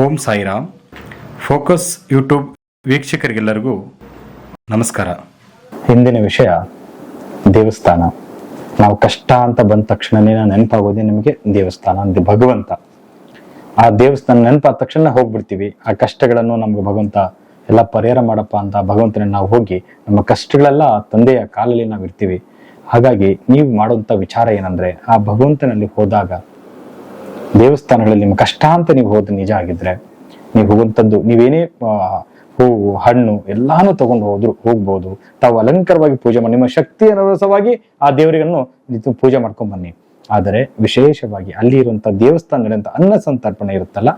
ಓಂ Sairam. Focus YouTube ವೀಕ್ಷಕರಿಗೆಲ್ಲರಿಗೂ ನಮಸ್ಕಾರ. ಹಿಂದಿನ ವಿಷಯ ದೇವಸ್ಥಾನ. ನಾವು ಕಷ್ಟ ಅಂತ ಬಂದ ತಕ್ಷಣನೇ ನೆನಪಾಗೋದೇ ನಿಮಗೆ ದೇವಸ್ಥಾನ ಅಂದ್ರೆ ಭಗವಂತ. ಆ ದೇವಸ್ಥಾನ ನೆನಪಾದ ತಕ್ಷಣ ಹೋಗ್ಬಿಡ್ತೀವಿ. ಆ ಕಷ್ಟಗಳನ್ನು ನಮ್ಗೆ ಭಗವಂತ ಎಲ್ಲ ಪರಿಹಾರ ಮಾಡಪ್ಪ ಅಂತ ಭಗವಂತನ ನಾವು ಹೋಗಿ ನಮ್ಮ ಕಷ್ಟಗಳೆಲ್ಲ ತಂದೆಯ ಕಾಲಲ್ಲಿ ನಾವು ಇರ್ತೀವಿ. ಹಾಗಾಗಿ ನೀವು ಮಾಡುವಂತ ವಿಚಾರ ಏನಂದ್ರೆ, ಆ ಭಗವಂತನಲ್ಲಿ ಹೋದಾಗ ದೇವಸ್ಥಾನಗಳಲ್ಲಿ ನಿಮ್ಮ ಕಷ್ಟ ಅಂತ ನೀವು ಹೋದ ನಿಜ ಆಗಿದ್ರೆ, ನೀವು ಹೋಗುವಂಥದ್ದು ನೀವೇನೇ ಹೂವು ಹಣ್ಣು ಎಲ್ಲಾನು ತಗೊಂಡು ಹೋಗ್ಬೋದು. ತಾವು ಅಲಂಕಾರವಾಗಿ ಪೂಜೆ ಮಾಡಿ ನಿಮ್ಮ ಶಕ್ತಿ ಅನುಸಾರವಾಗಿ ಆ ದೇವರಿಗನ್ನು ಪೂಜೆ ಮಾಡ್ಕೊಂಡ್ ಬನ್ನಿ. ಆದರೆ ವಿಶೇಷವಾಗಿ ಅಲ್ಲಿ ಇರುವಂತ ದೇವಸ್ಥಾನಗಳಿಂದ ಅನ್ನ ಸಂತರ್ಪಣೆ ಇರುತ್ತಲ್ಲ,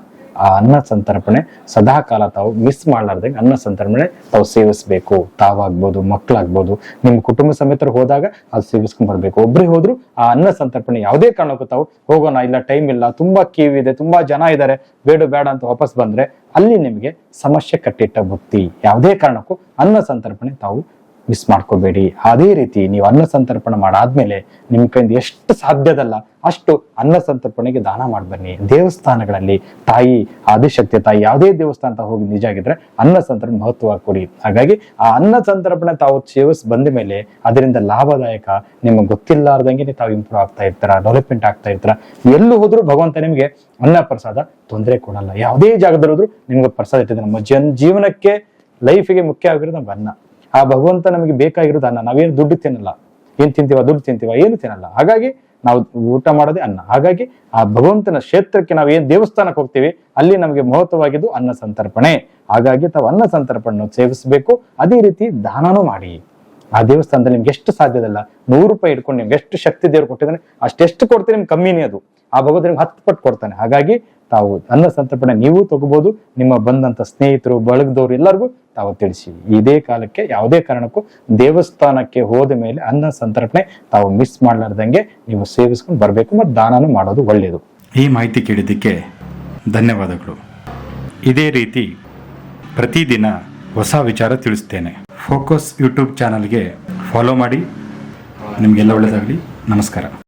ಆ ಅನ್ನ ಸಂತರ್ಪಣೆ ಸದಾ ಕಾಲ ತಾವು ಮಿಸ್ ಮಾಡ್ಲಾರ್ದಂಗೆ ಅನ್ನ ಸಂತರ್ಪಣೆ ತಾವು ಸೇವಿಸ್ಬೇಕು. ತಾವಾಗ್ಬೋದು, ಮಕ್ಕಳಾಗ್ಬೋದು, ನಿಮ್ಮ ಕುಟುಂಬ ಸಮೇತರು ಹೋದಾಗ ಅದು ಸೇವಿಸ್ಕೊಂಡ್ ಬರ್ಬೇಕು. ಒಬ್ರೇ ಹೋದ್ರು ಆ ಅನ್ನ ಸಂತರ್ಪಣೆ ಯಾವುದೇ ಕಾರಣಕ್ಕೂ ತಾವು ಹೋಗೋಣ, ಇಲ್ಲ ಟೈಮ್ ಇಲ್ಲ, ತುಂಬಾ ಕ್ಯೂ ಇದೆ, ತುಂಬಾ ಜನ ಇದ್ದಾರೆ, ಬೇಡ ಅಂತ ವಾಪಸ್ ಬಂದ್ರೆ ಅಲ್ಲಿ ನಿಮಗೆ ಸಮಸ್ಯೆ ಕಟ್ಟಿಟ್ಟ ಬುತ್ತಿ. ಯಾವುದೇ ಕಾರಣಕ್ಕೂ ಅನ್ನ ಸಂತರ್ಪಣೆ ತಾವು ಮಿಸ್ ಮಾಡ್ಕೋಬೇಡಿ. ಅದೇ ರೀತಿ ನೀವು ಅನ್ನ ಸಂತರ್ಪಣೆ ಮಾಡಾದ್ಮೇಲೆ ನಿಮ್ ಕೈಯಿಂದ ಎಷ್ಟು ಸಾಧ್ಯದಲ್ಲ ಅಷ್ಟು ಅನ್ನ ಸಂತರ್ಪಣೆಗೆ ದಾನ ಮಾಡ್ಬನ್ನಿ. ದೇವಸ್ಥಾನಗಳಲ್ಲಿ ತಾಯಿ ಆದಿಶಕ್ತಿ ತಾಯಿ ಯಾವುದೇ ದೇವಸ್ಥಾನ ಹೋಗಿ ನಿಜ ಆಗಿದ್ರೆ ಅನ್ನ ಸಂತರ್ಪಣೆ ಮಹತ್ವ ಕೊಡಿ. ಹಾಗಾಗಿ ಆ ಅನ್ನ ಸಂತರ್ಪಣೆ ತಾವು ಸೇವಿಸ್ ಬಂದ ಮೇಲೆ ಅದರಿಂದ ಲಾಭದಾಯಕ. ನಿಮ್ಗೆ ಗೊತ್ತಿಲ್ಲಾರ್ದಂಗೆ ತಾವು ಇಂಪ್ರೂವ್ ಆಗ್ತಾ ಇರ್ತಾರ, ಡೆವಲಪ್ಮೆಂಟ್ ಆಗ್ತಾ ಇರ್ತಾರ. ಎಲ್ಲೂ ಹೋದ್ರು ಭಗವಂತ ನಿಮ್ಗೆ ಅನ್ನ ಪ್ರಸಾದ ತೊಂದರೆ ಕೊಡಲ್ಲ. ಯಾವುದೇ ಜಾಗದಲ್ಲಿ ಹೋದ್ರು ನಿಮ್ಗೆ ಪ್ರಸಾದ ಇಟ್ಟಿದೆ. ನಮ್ಮ ಜೀವನಕ್ಕೆ ಲೈಫಿಗೆ ಮುಖ್ಯ ಆಗಿರೋದು ನಮ್ಗೆ ಅನ್ನ. ಆ ಭಗವಂತ ನಮಗೆ ಬೇಕಾಗಿರೋದು ಅನ್ನ. ನಾವೇನು ದುಡ್ಡು ತಿನ್ನಲ್ಲ, ಏನ್ ತಿಂತೀವ ದುಡ್ಡು ತಿಂತೀವ ಏನು ತಿನ್ನಲ್ಲ. ಹಾಗಾಗಿ ನಾವು ಊಟ ಮಾಡೋದೇ ಅನ್ನ. ಹಾಗಾಗಿ ಆ ಭಗವಂತನ ಕ್ಷೇತ್ರಕ್ಕೆ ನಾವು ಏನ್ ದೇವಸ್ಥಾನಕ್ಕೆ ಹೋಗ್ತೀವಿ ಅಲ್ಲಿ ನಮಗೆ ಮಹತ್ವವಾಗಿದ್ದು ಅನ್ನ ಸಂತರ್ಪಣೆ. ಹಾಗಾಗಿ ತಾವು ಅನ್ನ ಸಂತರ್ಪಣೆ ಸೇವಿಸಬೇಕು. ಅದೇ ರೀತಿ ದಾನನೂ ಮಾಡಿ. ಆ ದೇವಸ್ಥಾನದಲ್ಲಿ ನಿಮ್ಗೆ ಎಷ್ಟು ಸಾಧ್ಯದಲ್ಲ, 100 ರೂಪಾಯಿ ಇಟ್ಕೊಂಡು ನಿಮ್ಗೆ ಎಷ್ಟು ಶಕ್ತಿ ದೇವ್ರು ಕೊಟ್ಟಿದ್ದಾನೆ ಅಷ್ಟೆಷ್ಟು ಕೊಡ್ತೀರಿ ನಿಮ್ಗೆ ಕಮ್ಮಿನೇ ಅದು. ಆ ಭಗವಂತ ನಿಮ್ಗೆ 10 ಪಟ್ಟು ಕೊಡ್ತಾನೆ. ಹಾಗಾಗಿ ತಾವು ಅನ್ನ ಸಂತರ್ಪಣೆ ನೀವು ತಗೋಬಹುದು. ನಿಮ್ಮ ಬಂದಂತ ಸ್ನೇಹಿತರು ಬಳಗದವ್ರು ಎಲ್ಲರಿಗೂ ತಾವು ತಿಳಿಸಿ. ಇದೇ ಕಾಲಕ್ಕೆ ಯಾವುದೇ ಕಾರಣಕ್ಕೂ ದೇವಸ್ಥಾನಕ್ಕೆ ಹೋದ ಮೇಲೆ ಅನ್ನ ಸಂತರ್ಪಣೆ ತಾವು ಮಿಸ್ ಮಾಡ್ಲಾರ್ದಂಗೆ ನೀವು ಸೇವಿಸ್ಕೊಂಡು ಬರ್ಬೇಕು. ಮತ್ತು ದಾನನೂ ಮಾಡೋದು ಒಳ್ಳೆಯದು. ಈ ಮಾಹಿತಿ ಕೇಳಿದ್ದಕ್ಕೆ ಧನ್ಯವಾದಗಳು. ಇದೇ ರೀತಿ ಪ್ರತಿದಿನ ಹೊಸ ವಿಚಾರ ತಿಳಿಸ್ತೇನೆ. ಫೋಕಸ್ ಯೂಟ್ಯೂಬ್ ಚಾನಲ್ಗೆ ಫಾಲೋ ಮಾಡಿ. ನಿಮಗೆಲ್ಲ ಒಳ್ಳೆಯದಾಗಲಿ. ನಮಸ್ಕಾರ.